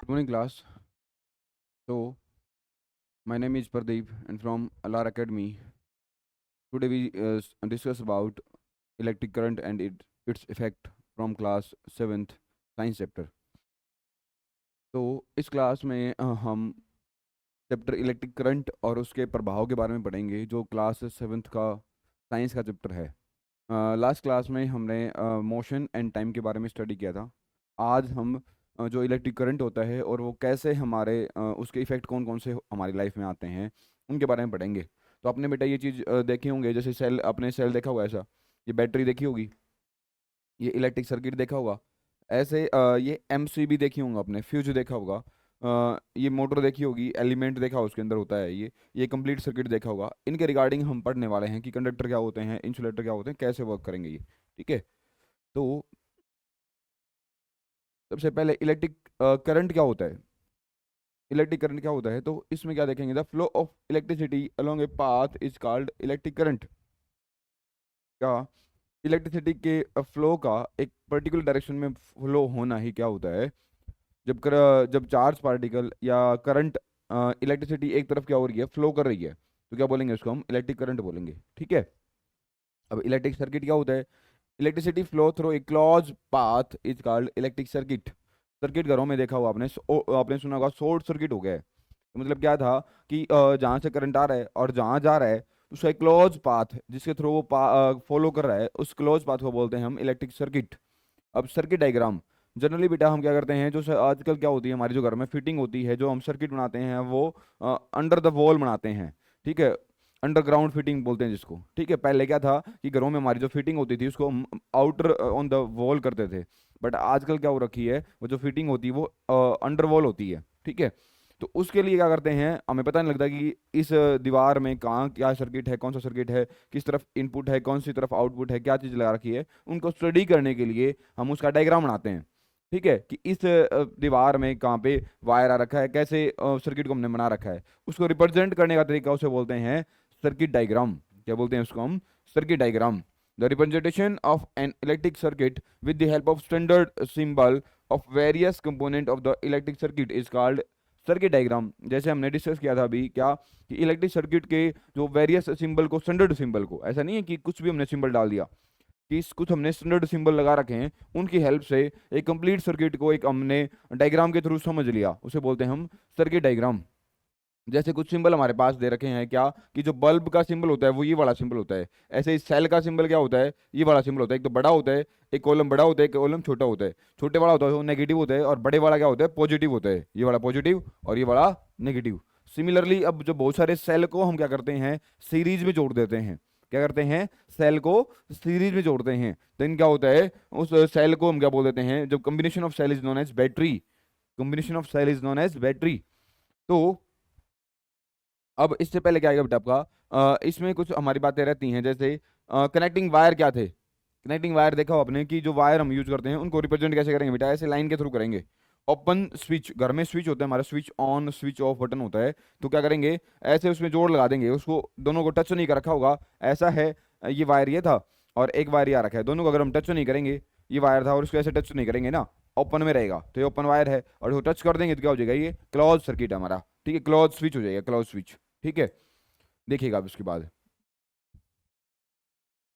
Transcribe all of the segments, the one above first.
Good morning, class. So, my name is Pradeep, and from Alar Academy. Today we discuss about electric current and its effect from class 7th science chapter. तो इस class में हम chapter electric current और उसके प्रभाव के बारे में पढ़ेंगे, जो क्लास 7th का साइंस का चैप्टर है। लास्ट क्लास में हमने मोशन एंड टाइम के बारे में स्टडी किया था। आज हम जो इलेक्ट्रिक करंट होता है और वो कैसे हमारे उसके इफ़ेक्ट कौन कौन से हमारी लाइफ में आते हैं उनके बारे में पढ़ेंगे। तो आपने बेटा ये चीज़ देखे होंगे, जैसे सेल, आपने सेल देखा होगा ऐसा, ये बैटरी देखी होगी, ये इलेक्ट्रिक सर्किट देखा होगा ऐसे, ये एमसीबी देखी होंगे आपने, फ्यूज देखा होगा, ये मोटर देखी होगी, एलिमेंट देखा उसके अंदर होता है ये कंप्लीट सर्किट देखा होगा। इनके रिगार्डिंग हम पढ़ने वाले हैं कि कंडक्टर क्या होते हैं, इंसुलेटर क्या होते हैं, कैसे वर्क करेंगे ये। ठीक है। तो सबसे पहले इलेक्ट्रिक करंट क्या होता है। इलेक्ट्रिक करंट क्या होता है, तो इसमें क्या देखेंगे, the flow of electricity along a path is called electric current. क्या इलेक्ट्रिसिटी के फ्लो का एक पर्टिकुलर डायरेक्शन में फ्लो होना ही क्या होता है। जब चार्ज पार्टिकल या करंट इलेक्ट्रिसिटी एक तरफ क्या हो रही है, फ्लो कर रही है, तो क्या बोलेंगे, उसको हम इलेक्ट्रिक करंट बोलेंगे। ठीक है। अब इलेक्ट्रिक सर्किट क्या होता है, electricity flow through a close path is called electric circuit. Circuit घरों में देखा होगा आपने, आपने सुना होगा शॉर्ट सर्किट हो गया है। तो मतलब क्या था कि जहाँ से करंट आ रहा है और जहाँ जा रहा है उसका एक क्लोज पाथ जिसके थ्रू वो फॉलो कर रहा है, उस क्लोज पाथ को बोलते हैं हम इलेक्ट्रिक सर्किट। अब सर्किट डायग्राम जनरली बेटा हम क्या करते हैं, जो आजकल क्या होती है, हमारी जो घर में फिटिंग होती है, जो हम सर्किट बनाते हैं वो अंडर द वॉल बनाते हैं। ठीक है। अंडरग्राउंड फिटिंग बोलते हैं जिसको। ठीक है। पहले क्या था कि घरों में हमारी जो फिटिंग होती थी उसको हम आउटर ऑन द वॉल करते थे, बट आजकल क्या हो रखी है, वो जो फिटिंग होती है वो अंडर वॉल होती है। ठीक है। तो उसके लिए क्या करते हैं, हमें पता नहीं लगता कि इस दीवार में कहाँ क्या सर्किट है, कौन सा सर्किट है, किस तरफ इनपुट है, कौन सी तरफ आउटपुट है, क्या चीज़ लगा रखी है। उनको स्टडी करने के लिए हम उसका डायग्राम बनाते हैं। ठीक है, कि इस दीवार में कहाँ पे वायर आ रखा है, कैसे सर्किट को हमने बना रखा है, उसको रिप्रेजेंट करने का तरीका उसे बोलते हैं सर्किट डायग्राम। क्या बोलते हैं उसको हम, circuit diagram. The representation of an electric circuit with the help of standard symbol of various component of the electric circuit is called circuit diagram. जैसे हमने डिस्कस किया था अभी, क्या कि इलेक्ट्रिक सर्किट के जो वेरियस सिंबल को, स्टैंडर्ड सिंबल को, ऐसा नहीं है कि कुछ भी हमने सिंबल डाल दिया, कि कुछ हमने स्टैंडर्ड सिंबल लगा रखे हैं, उनकी हेल्प से एक कंप्लीट सर्किट को एक हमने डायग्राम के थ्रू समझ लिया, उसे बोलते हैं हम सर्किट डायग्राम। जैसे कुछ सिंबल हमारे पास दे रखे हैं, क्या कि जो बल्ब का सिंबल होता है वो ये वाला सिंबल होता है, ऐसे ही सेल का सिंबल क्या होता है, ये वाला सिंबल होता है। एक तो बड़ा होता है, एक कॉलम बड़ा होता है, एक कॉलम छोटा होता है। छोटे वाला होता है वो नेगेटिव होता है, और बड़े वाला क्या होता है, पॉजिटिव होता है। ये वाला पॉजिटिव और ये वाला नेगेटिव। सिमिलरली अब जो बहुत सारे सेल को हम क्या करते हैं, सीरीज में जोड़ देते हैं। क्या करते हैं, सेल को सीरीज में जोड़ते हैं, तो इन क्या होता है, उस सेल को हम क्या बोल देते हैं, जब combination of cell is known as battery. Combination of cell is known as battery. तो अब इससे पहले क्या आएगा बेटा आपका, इसमें कुछ हमारी बातें रहती हैं, जैसे कनेक्टिंग वायर क्या थे। कनेक्टिंग वायर देखा हो आपने, कि जो वायर हम यूज करते हैं उनको रिप्रेजेंट कैसे करेंगे बेटा, ऐसे लाइन के थ्रू करेंगे। ओपन स्विच, घर में स्विच होता है हमारा, switch on switch off button होता है, तो क्या करेंगे, ऐसे उसमें जोड़ लगा देंगे, उसको दोनों को टच नहीं कर रखा होगा, ऐसा है। ये वायर ये था और एक वायर ये आ रखा है, दोनों को अगर हम टच नहीं करेंगे, ये वायर था और उसको ऐसे टच नहीं करेंगे ना, ओपन में रहेगा, तो ये ओपन वायर है, और वो टच कर देंगे तो क्या हो जाएगा, ये क्लोज सर्किट है हमारा। ठीक है, क्लोज स्विच हो जाएगा, क्लोज स्विच। ठीक है। देखिएगा अब उसके बाद,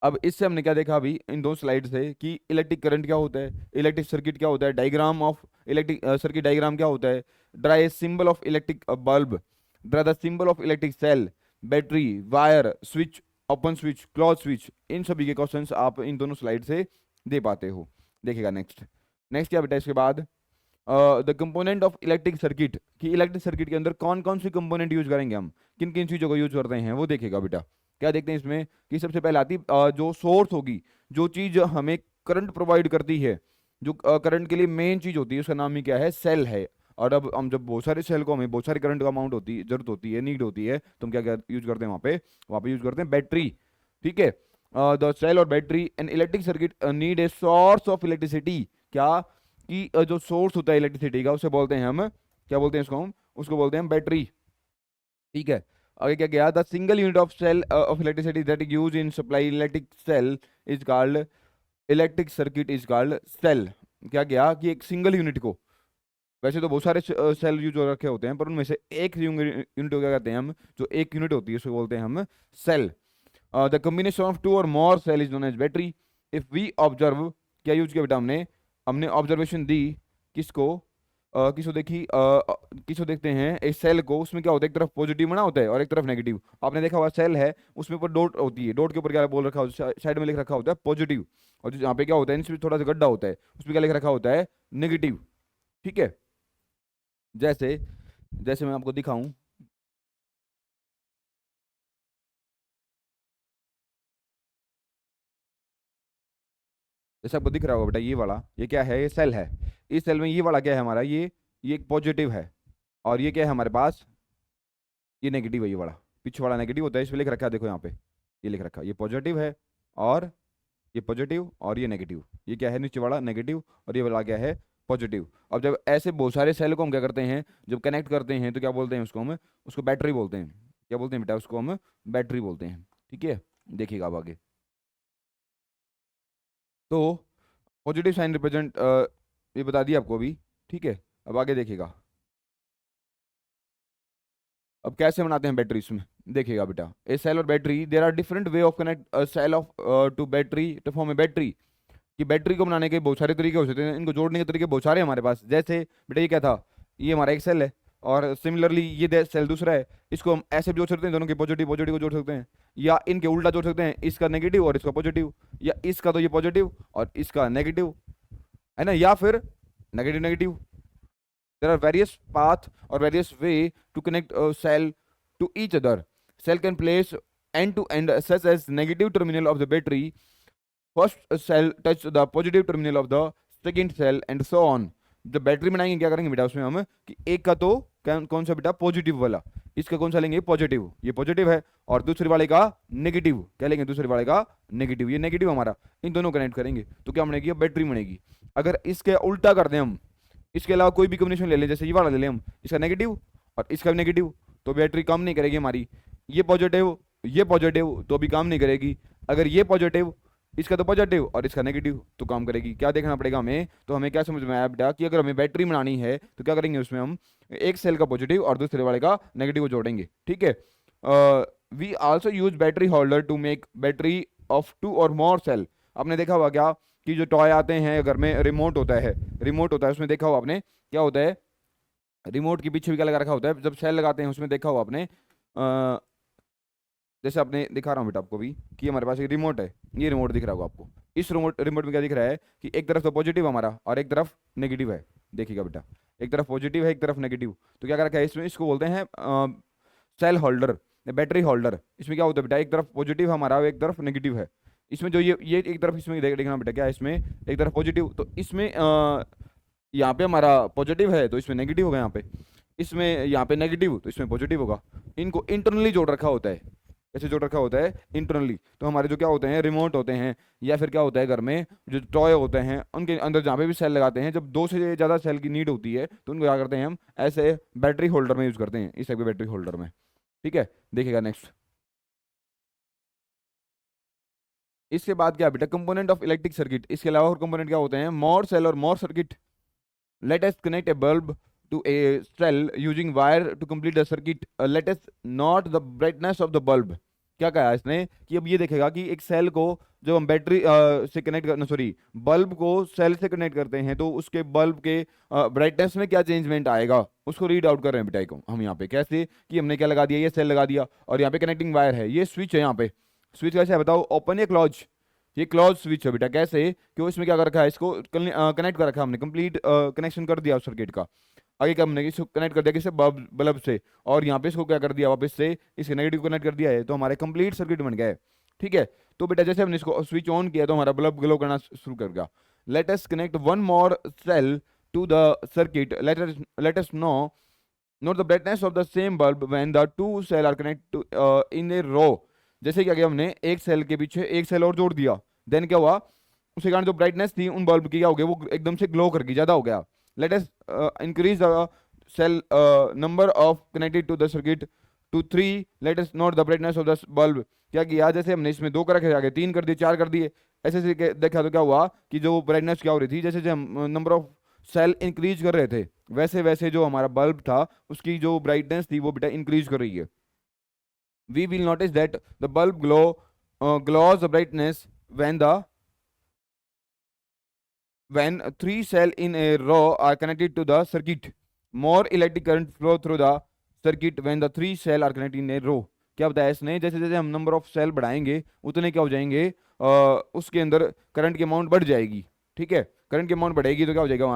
अब इससे हमने क्या देखा अभी इन दो स्लाइड से, कि इलेक्ट्रिक करंट क्या होता है, इलेक्ट्रिक सर्किट क्या होता है, diagram of electric circuit diagram क्या होता है, draw a symbol of electric bulb, draw the symbol of electric cell, battery, wire, switch, open switch, close switch. इन सभी के क्वेश्चंस आप इन दोनों स्लाइड से दे पाते हो। देखिएगा नेक्स्ट, नेक्स्ट क्या बेटा इसके बाद, the component of electric circuit, कि इलेक्ट्रिक सर्किट के अंदर कौन कौन सी कंपोनेंट यूज करेंगे हम, किन किन चीज़ों को यूज करते हैं वो देखिएगा बेटा। क्या देखते हैं इसमें, कि सबसे पहले आती जो सोर्स होगी, जो चीज़ हमें करंट प्रोवाइड करती है, जो करंट के लिए मेन चीज़ होती है, उसका नाम ही क्या है, सेल है। और अब हम जब बहुत सारे सेल को, हमें बहुत सारे करंट का अमाउंट होती है, जरूरत होती है, नीड होती है, तो हम क्या क्या यूज करते हैं वहाँ पे यूज करते हैं बैटरी। ठीक है। द सेल और battery and electric circuit need a source of electricity. क्या कि जो सोर्स होता है इलेक्ट्रिसिटी का, उसे बोलते हैं हम, क्या बोलते हैं उसको हम, उसको बोलते हैं बैटरी। ठीक है। आगे क्या गया, the single unit of cell of electricity that use in supply electric cell is called electric circuit is called cell. क्या गया कि एक सिंगल यूनिट को, वैसे तो बहुत सारे सेल यूज हो रखे होते हैं, पर उनमें से एक यूनिट को क्या कहते हैं हम, जो एक यूनिट होती है उसको बोलते हैं हम cell. The combination of two और more cell is known as battery. If we observe, क्या यूज किया बेटा हमने, हमने ऑब्जर्वेशन दी, किसको, किसको देखी, किसको देखते हैं, एक सेल को, उसमें क्या होता है, एक तरफ पॉजिटिव बना होता है और एक तरफ नेगेटिव। आपने देखा हुआ सेल है, उसमें ऊपर डॉट होती है, डॉट के ऊपर क्या बोल रखा होता है, साइड में लिख रखा होता है पॉजिटिव, और जो यहाँ पे क्या होता है, इसमें थोड़ा सा गड्ढा होता है, उसमें क्या लिख रखा होता है, नेगेटिव। ठीक है, जैसे जैसे मैं आपको दिखाऊं, जैसे आपको दिख रहा होगा बेटा, ये वाला, ये क्या है, ये सेल है। इस सेल में ये वाला क्या है हमारा, ये एक पॉजिटिव है, और ये क्या है हमारे पास, ये नेगेटिव है, ये वाला पीछे वाला नेगेटिव होता है, इसमें लिख रखा है, देखो यहाँ पे ये लिख रखा है, ये पॉजिटिव है, और ये पॉजिटिव, और ये नेगेटिव, ये क्या है नीचे वाला नेगेटिव, और ये वाला क्या है पॉजिटिव। अब जब ऐसे बहुत सारे सेल को हम क्या करते हैं, जब कनेक्ट करते हैं तो क्या बोलते हैं उसको हम, उसको बैटरी बोलते हैं। क्या बोलते हैं बेटा, उसको हम बैटरी बोलते हैं। ठीक है, देखिएगा अब आगे। तो पॉजिटिव साइन रिप्रेजेंट, ये बता दिया आपको अभी। ठीक है, अब आगे देखिएगा, अब कैसे बनाते हैं बैटरी इसमें, देखिएगा बेटा। ए सेल और battery, there are different way of connect cell of to battery to form a battery. कि बैटरी को बनाने के बहुत सारे तरीके हो सकते हैं, इनको जोड़ने के तरीके बहुत सारे हैं हमारे पास। जैसे बेटा ये क्या था, ये हमारा एक सेल है, और सिमिलरली ये सेल दूसरा है, इसको हम ऐसे भी जोड़ सकते हैं, दोनों के पॉजिटिव पॉजिटिव को जोड़ सकते हैं, या इनके उल्टा जोड़ सकते हैं, इसका नेगेटिव और इसका पॉजिटिव, या इसका तो ये पॉजिटिव और इसका नेगेटिव, है ना, या फिर negative negative. There are various path or various way to connect a cell to each other. Cell can place end to end such as negative terminal of the battery. First cell touch the positive terminal of the second cell and so on. जब battery बनाएंगे क्या करेंगे बेटा उसमें हम, कि एक का तो कौन सा बेटा पॉजिटिव वाला, इसका कौन सा लेंगे पॉजिटिव, ये पॉजिटिव है, और दूसरे वाले का नेगेटिव, क्या लेंगे दूसरे वाले का नेगेटिव, ये नेगेटिव हमारा, इन दोनों कनेक्ट करेंगे तो क्या बनेगी, बैटरी बनेगी। अगर इसके उल्टा कर दें हम, इसके अलावा कोई भी कॉम्बिनेशन ले लें, जैसे ये वाला ले लें हम, इसका नेगेटिव और इसका भी नेगेटिव, तो बैटरी काम नहीं करेगी हमारी। ये पॉजिटिव तो भी काम नहीं करेगी। अगर ये पॉजिटिव, इसका तो पॉजिटिव और इसका नेगेटिव, तो काम करेगी। क्या देखना पड़ेगा हमें, तो हमें क्या समझ में आया बेटा, कि अगर हमें बैटरी बनानी है तो क्या करेंगे, उसमें हम एक सेल का पॉजिटिव और दूसरे वाले का नेगेटिव को जोड़ेंगे। ठीक है, we also use battery holder to make battery of two और मोर सेल। आपने देखा होगा क्या, कि जो टॉय आते हैं घर में, रिमोट होता है, रिमोट होता है, उसमें देखा होगा आपने क्या होता है, रिमोट के पीछे भी क्या लगा रखा होता है, जब सेल लगाते हैं उसमें देखा होगा आपने, जैसे आपने दिखा रहा हूँ बेटा आपको भी, कि हमारे पास एक रिमोट है, ये रिमोट दिख रहा होगा आपको। इस रिमोट रिमोट में क्या दिख रहा है, कि एक तरफ तो पॉजिटिव हमारा और एक तरफ नेगेटिव है। देखिएगा बेटा, एक तरफ पॉजिटिव है एक तरफ नेगेटिव, तो क्या कर रखा है इसमें, इसको बोलते हैं सेल होल्डर, बैटरी होल्डर। इसमें क्या होता है बेटा, एक तरफ पॉजिटिव हमारा और एक तरफ नेगेटिव है। इसमें जो ये एक तरफ, इसमें देखना बेटा क्या है, इसमें एक तरफ पॉजिटिव, तो इसमें यहाँ पे हमारा पॉजिटिव है तो इसमें नेगेटिव होगा, यहाँ पे इसमें यहाँ पे नेगेटिव तो इसमें पॉजिटिव होगा। इनको इंटरनली जोड़ रखा होता है, ऐसे जोड़ रखा होता है इंटरनली। तो हमारे जो क्या होते हैं, रिमोट होते हैं, या फिर क्या होता है घर में जो टॉय होते हैं, उनके अंदर जहाँ पे भी सेल लगाते हैं, जब दो से ज़्यादा सेल की नीड होती है तो उनको क्या करते हैं हम, ऐसे बैटरी होल्डर में यूज़ करते हैं, इस टाइप के बैटरी होल्डर में। ठीक है, देखिएगा नेक्स्ट। इसके बाद क्या बेटा, कंपोनेंट ऑफ इलेक्ट्रिक सर्किट। इसके अलावा और कंपोनेंट क्या होते हैं, मोर सेल और more circuit. Let us connect a bulb to a cell using wire to complete the circuit. Let us note the brightness of the bulb. क्या कहा इसने, कि अब ये देखेगा कि एक सेल को जब हम बैटरी से कनेक्ट करना, सॉरी बल्ब को सेल से कनेक्ट करते हैं, तो उसके बल्ब के ब्राइटनेस में क्या चेंजमेंट आएगा, उसको रीड आउट कर रहे हैं बेटा को हम यहाँ पे। कैसे, कि हमने क्या लगा दिया, ये सेल लगा दिया, और यहाँ पे कनेक्टिंग वायर है, ये स्विच है, यहाँ पे स्विच कैसे है बताओ, ओपन या क्लोज, ये क्लोज स्विच है बेटा। कैसे, कि इसमें क्या कर रखा है, इसको कनेक्ट कर रखा है हमने, कंप्लीट कनेक्शन कर दिया उस सर्किट का। आगे क्या हमने इसको कनेक्ट कर दिया किससे, बल्ब से, और यहाँ पे इसको क्या कर दिया वापस से, इसके नेगेटिव कनेक्ट कर दिया है, तो हमारे कंप्लीट सर्किट बन गया है। ठीक है, तो बेटा जैसे हमने इसको स्विच ऑन किया तो हमारा बल्ब ग्लो करना शुरू कर गया। Let us connect one more cell to the circuit. Let us no note the brightness of the same bulb when the two cell are connect in a row. जैसे क्या किया हमने, एक सेल के पीछे एक सेल और जोड़ दिया, देन क्या हुआ, उसके कारण जो ब्राइटनेस थी उन बल्ब की क्या हो गया, वो एकदम से ग्लो करके ज्यादा हो गया। Let us increase the cell number of connected to the circuit to 3। Let us note the brightness of the bulb. क्या किया, जैसे हमने इसमें 2 कर रखे आगे 3 कर दिए, 4 कर दिए, ऐसे ऐसे देखा तो क्या हुआ, कि जो ब्राइटनेस क्या हो रही थी, जैसे हम नंबर ऑफ सेल इंक्रीज कर रहे थे, वैसे वैसे जो हमारा बल्ब था उसकी जो ब्राइटनेस थी वो बेटा इंक्रीज कर रही है। We will notice that the bulb glows the brightness when three cells in a row are connected to the circuit. More electric current flow through the circuit when the three cells are connected in a row. क्या बताया इसने, जैसे जैसे हम number of cell बढ़ाएंगे उतने क्या हो जाएंगे, उसके अंदर करंट की अमाउंट बढ़ जाएगी। ठीक है, करंट की अमाउंट बढ़ेगी तो क्या हो जाएगा,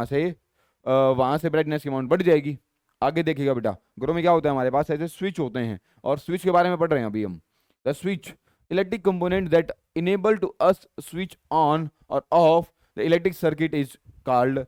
वहां से ब्राइटनेस की अमाउंट बढ़ जाएगी। आगे देखिएगा बेटा, ग्रो में क्या होता है, हमारे पास ऐसे स्विच होते हैं, और स्विच के बारे में पढ़ रहे हैं अभी हम। The switch electric component that enable to us switch on और off the electric circuit is called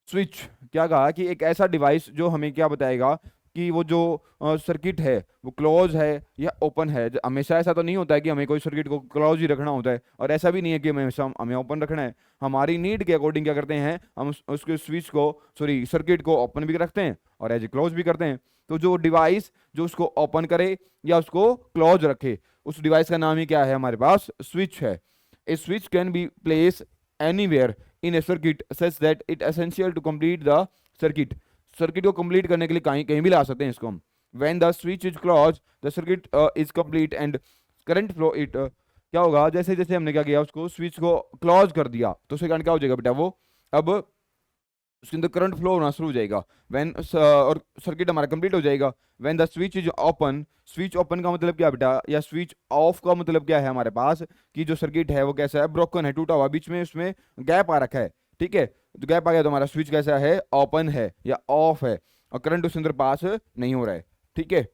switch. क्या कहा कि एक ऐसा डिवाइस जो हमें क्या बताएगा कि वो जो सर्किट है वो क्लोज है या ओपन है। हमेशा ऐसा तो नहीं होता है कि हमें कोई सर्किट को क्लोज ही रखना होता है, और ऐसा भी नहीं है कि हमेशा हमें ओपन रखना है। हमारी नीड के अकॉर्डिंग क्या करते हैं हम उसके स्विच को सर्किट को ओपन भी रखते हैं और एज ए क्लोज भी करते हैं। तो जो डिवाइस जो उसको ओपन करे या उसको क्लोज रखे, उस डिवाइस का नाम ही क्या है, हमारे पास स्विच है। A switch can be place anywhere in a circuit such that it essential to complete the circuit. Circuit को कंप्लीट करने के लिए कहीं कहीं भी ला सकते हैं इसको हम। When the switch is close the circuit is complete and current flow it. क्या होगा, जैसे जैसे हमने क्या किया, उसको स्विच को क्लोज कर दिया तो उसके कारण क्या हो जाएगा बेटा, वो अब उसके अंदर करंट फ्लो होना शुरू हो जाएगा। व्हेन और सर्किट हमारा कंप्लीट हो जाएगा। When the switch is open, switch open का मतलब क्या बेटा, या स्विच ऑफ का मतलब क्या है हमारे पास, कि जो सर्किट है वो कैसा है, ब्रोकन है, टूटा हुआ, बीच में उसमें गैप आ रखा है। ठीक है, तो गैप आ गया तो हमारा स्विच कैसा है, ओपन है या ऑफ है, और करंट उसके अंदर पास नहीं हो रहा है। ठीक है,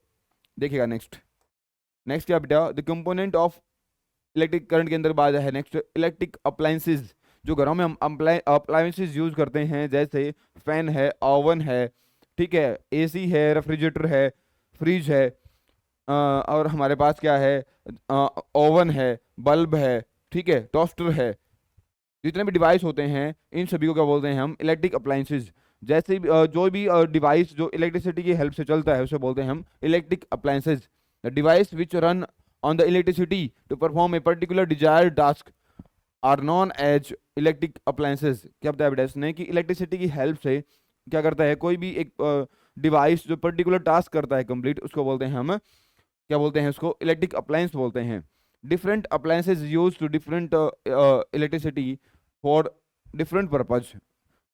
देखिएगा नेक्स्ट। नेक्स्ट क्या बेटा, the component of electric current के अंदर बात है नेक्स्ट इलेक्ट्रिक अप्लायंसेज। जो घरों में हम अप्लायंसेज यूज करते हैं, जैसे फैन है, ओवन है, ठीक है, एसी है, रेफ्रिजरेटर है, फ्रिज है, और हमारे पास क्या है, ओवन है, बल्ब है, ठीक है, टोस्टर है। जितने भी डिवाइस होते हैं इन सभी को क्या बोलते हैं हम, इलेक्ट्रिक अप्लायंसेज। जैसे जो भी डिवाइस जो इलेक्ट्रिसिटी की हेल्प से चलता है उसे बोलते हैं हम electric appliances. The device which run on the electricity to perform a particular desired task are known as electric appliances. क्या बताया बेटा इसने, कि इलेक्ट्रिसिटी की हेल्प से क्या करता है, कोई भी एक डिवाइस जो पर्टिकुलर टास्क करता है कंप्लीट, उसको बोलते हैं हम, क्या बोलते हैं उसको, इलेक्ट्रिक अप्लायंस बोलते हैं। Different appliances use to different electricity for different purpose.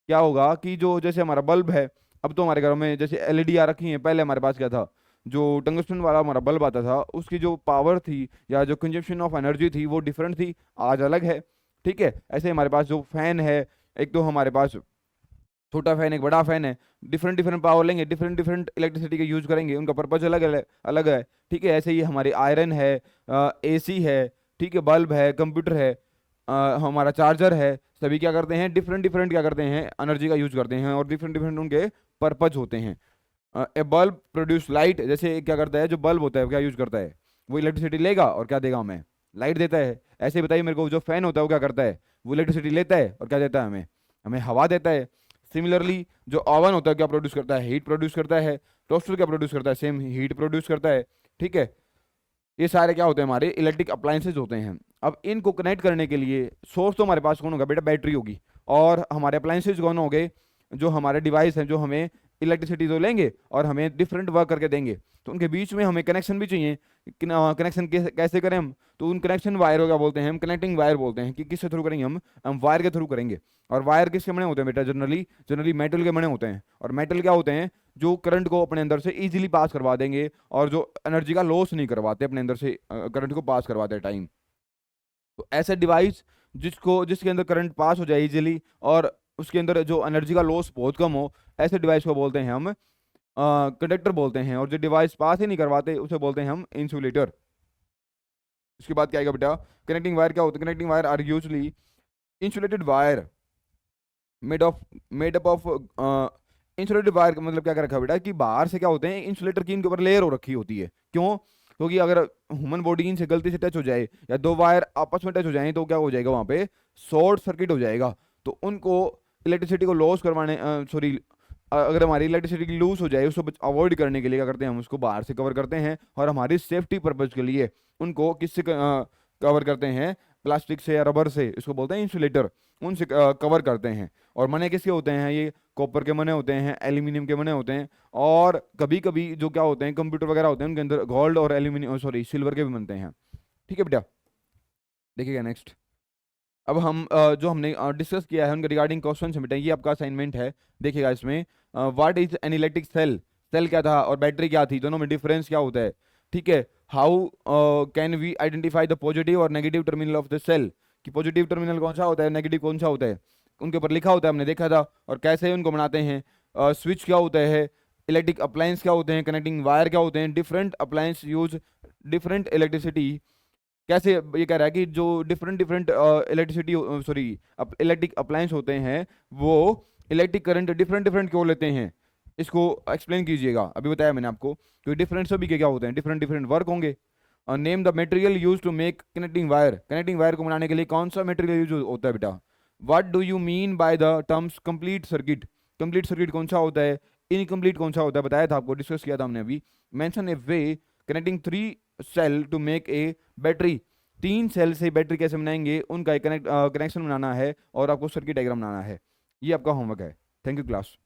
क्या होगा कि जो जैसे हमारा बल्ब है, अब तो हमारे घरों में जैसे एलईडी आ रखी है, पहले हमारे पास क्या था, जो टंगस्टन वाला हमारा बल्ब आता था, उसकी जो पावर थी या जो कंजप्शन ऑफ एनर्जी थी वो डिफरेंट थी, आज अलग है। ठीक है, ऐसे हमारे पास जो फैन है, एक तो हमारे पास छोटा फैन, एक बड़ा फैन है, डिफरेंट डिफरेंट पावर लेंगे, डिफरेंट डिफरेंट इलेक्ट्रिसिटी के यूज करेंगे, उनका पर्पज अलग अलग अलग है। ठीक है, ऐसे ही हमारी आयरन है, एसी है, ठीक है, बल्ब है, कंप्यूटर है, हमारा चार्जर है, सभी क्या करते हैं, डिफरेंट डिफरेंट क्या करते हैं, एनर्जी का यूज करते हैं, और डिफरेंट डिफरेंट उनके पर्पज होते हैं। ए बल्ब प्रोड्यूस लाइट, जैसे क्या करता है, जो बल्ब होता है वो क्या यूज करता है, वो इलेक्ट्रिसिटी लेगा और क्या देगा हमें, लाइट देता है। ऐसे बताइए मेरे को, जो फैन होता है वो क्या करता है, वो इलेक्ट्रिसिटी लेता है और क्या देता है हमें, हमें हवा देता है। सिमिलरली जो ओवन होता है क्या प्रोड्यूस करता है, हीट प्रोड्यूस करता है। टोस्टर क्या प्रोड्यूस करता है, सेम हीट प्रोड्यूस करता है। ठीक है, ये सारे क्या होते हैं, हमारे इलेक्ट्रिक अप्लायंसेज होते हैं। अब इनको कनेक्ट करने के लिए सोर्स तो हमारे पास कौन होगा बेटा, बैटरी होगी, और हमारे अप्लायंसेज कौन हो गए, जो हमारे डिवाइस हैं, जो हमें इलेक्ट्रिसिटी तो लेंगे और हमें डिफरेंट वर्क करके देंगे। तो उनके बीच में हमें कनेक्शन भी चाहिए। कनेक्शन कैसे करें हम, तो उन कनेक्शन वायर को क्या बोलते हैं हम, कनेक्टिंग वायर बोलते हैं। कि किसके थ्रू करेंगे हम वायर के थ्रू करेंगे। और वायर किसके बने होते हैं बेटा, जनरली जनरली मेटल के बने होते हैं। और मेटल क्या होते हैं, जो करंट को अपने अंदर से इजीली पास करवा देंगे, और जो एनर्जी का लॉस नहीं करवाते अपने अंदर से, करंट को पास करवाते टाइम। तो ऐसे डिवाइस जिसके अंदर करंट पास हो जाए इजीली, और उसके अंदर जो एनर्जी का लॉस बहुत कम हो, ऐसे डिवाइस को बोलते हैं हम कंडक्टर बोलते हैं। और जो डिवाइस पास ही नहीं करवाते उसे बोलते हैं हम इंसुलेटर। इसके बाद क्या आएगा बेटा, कनेक्टिंग वायर क्या होता है, connecting wire are usually insulated wire made up of. Insulated wire का मतलब क्या कर रखा है बेटा, कि बाहर से क्या होते हैं, इंसुलेटर की इनके ऊपर लेयर हो रखी होती है। क्यों, क्योंकि अगर ह्यूमन बॉडी इनसे गलती से टच हो जाए, या दो वायर आपस में टच हो जाए, तो क्या हो जाएगा, वहां पे शॉर्ट सर्किट हो जाएगा। तो उनको इलेक्ट्रिसिटी को लॉस करवाने, अगर हमारी इलेक्ट्रिसिटी लूज हो जाए, उसको अवॉइड करने के लिए क्या करते हैं, हम उसको बाहर से कवर करते हैं। और हमारी सेफ्टी पर्पज के लिए उनको किससे कवर करते हैं, प्लास्टिक से या रबर से, इसको बोलते हैं इंसुलेटर, उनसे कवर करते हैं। और मने किसके होते हैं, ये कॉपर के मने होते हैं, एल्यूमिनियम के मने होते हैं, और कभी कभी जो क्या होते हैं कंप्यूटर वगैरह होते हैं उनके अंदर गोल्ड और एल्यूमिनियम, सॉरी सिल्वर के भी बनते हैं। ठीक है बेटा, देखिएगा नेक्स्ट। अब हम जो हमने डिस्कस किया है उनके रिगार्डिंग क्वेश्चन से बेटा, ये आपका असाइनमेंट है। देखिएगा इसमें what is an electric cell, cell क्या था और बैटरी क्या थी, दोनों में डिफरेंस क्या होता है। ठीक है, how can we identify the positive और negative terminal of the cell, कि पॉजिटिव टर्मिनल कौन सा होता है, नेगेटिव कौन सा होता है, उनके ऊपर लिखा होता है, हमने देखा था। और कैसे उनको बनाते हैं, स्विच क्या होता है, इलेक्ट्रिक अप्लायंस क्या होते हैं, कनेक्टिंग वायर क्या होते हैं, different appliance use different electricity. कैसे ये कह रहा है कि जो different different electricity, sorry electric appliance होते हैं वो इलेक्ट्रिक करंट डिफरेंट डिफरेंट क्यों लेते हैं, इसको एक्सप्लेन कीजिएगा। अभी बताया मैंने आपको कि डिफरेंट सभी के क्या होते हैं, डिफरेंट डिफरेंट वर्क होंगे। Name the material use to make connecting wire, connecting wire को बनाने के लिए कौन सा मटेरियल यूज होता है बेटा। What do you mean by the terms complete circuit, complete circuit कौन सा होता है, इनकम्प्लीट कौन सा होता है, बताया था आपको, डिस्कस किया था हमने अभी। Mention a way connecting 3 cell to make a battery, 3 cell से बैटरी कैसे बनाएंगे, उनका एक कनेक्शन बनाना है और आपको सर्किट डायग्राम बनाना है। ये आपका होमवर्क है। Thank you class.